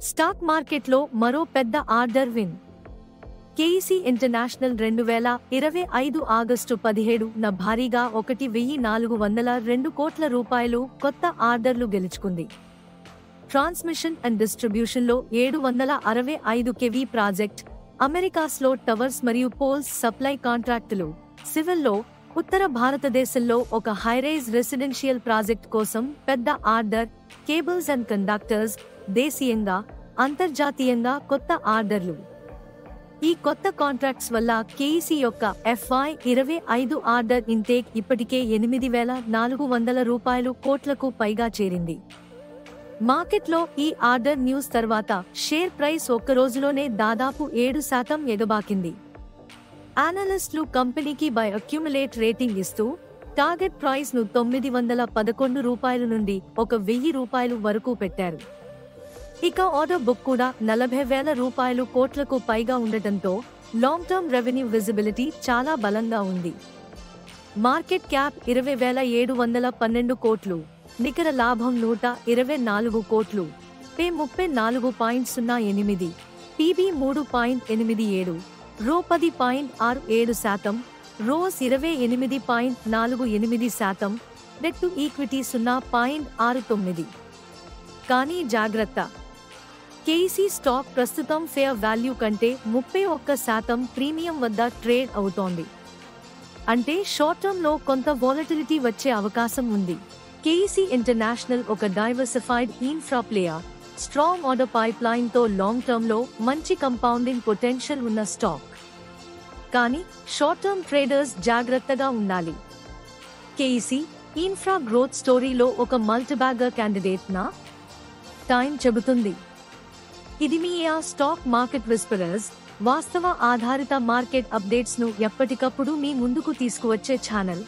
Stock మార్కెట్లో మరో పెద్ద order win. KEC international 2025 August 17న భారీగా 1,402 కోట్ల రూపాయలు కొత్త ఆర్డర్లు గెలుచుకుంది. ట్రాన్స్మిషన్ అండ్ డిస్ట్రిబ్యూషన్లో 765 కెవి ప్రాజెక్ట్, అమెరికాస్లో టవర్స్ మరియు పోల్స్ సప్లై కాంట్రాక్టులు, సివిల్లో ఉత్తర భారతదేశంలో ఒక హైరైజ్ రెసిడెన్షియల్ ప్రాజెక్ట్ కోసం పెద్ద ఆర్డర్, కేబుల్స్ అండ్ కండక్టర్స్, దేశీయంగా, అంతర్జాతీయంగా కొత్త ఆర్డర్లు. ఈ కొత్త కాంట్రాక్ట్స్ వల్ల కేఈసీ యొక్క FY25 ఆర్డర్ ఇంటేక్ ఇప్పటికే 8,400 కోట్లకు పైగా చేరింది. మార్కెట్లో ఈ ఆర్డర్ న్యూస్ తర్వాత షేర్ ప్రైస్ ఒక్క రోజులోనే దాదాపు 7% ఎగబాకింది. అనలిస్టులు కంపెనీకి బై అక్యుములేట్ రేటింగ్ ఇస్తూ టార్గెట్ ప్రైస్ ను $911 నుండి $1,000 వరకు పెట్టారు. ఇక ఆర్డర్ బుక్ కూడా 40,000 కోట్లకు పైగా ఉండటంతో లాంగ్ టర్మ్ రెవెన్యూ విజిబిలిటీ చాలా బలంగా ఉంది. మార్కెట్ క్యాప్ 20,712 కోట్లు, నికర లాభం 124 కోట్లు, పే 34.08, పీబీ 3.87, రో 10.67%, రోస్ 28.48%, డెట్ టు ఈక్విటీ 0.69. కానీ జాగ్రత్త, కేఈసీ స్టాక్ ప్రస్తుతం ఫేర్ వాల్యూ కంటే 31% ప్రీమియం వద్ద ట్రేడ్ అవుతోంది. అంటే షార్ట్ టర్మ్ లో కొంత వాలటిలిటీ వచ్చే అవకాశం ఉంది. కేఈసీ ఇంటర్నేషనల్ ఒక diversified infra player, strong order pipeline తో లాంగ్ టర్మ్ లో మంచి కంపౌండింగ్ పొటెన్షియల్ ఉన్న స్టాక్. కానీ షార్ట్ టర్మ్ ట్రేడర్స్ జాగ్రత్తగా ఉండాలి. కేఈసీ ఇన్ఫ్రా గ్రోత్ స్టోరీలో ఒక మల్టీబ్యాగర్ క్యాండిడేట్ నా? టైం చెబుతుంది. ఇది మీ స్టాక్ మార్కెట్ విస్పరర్స్, వాస్తవ ఆధారిత మార్కెట్ అప్డేట్స్ ను ఎప్పటికప్పుడు మీ ముందుకు తీసుకువచ్చే ఛానల్.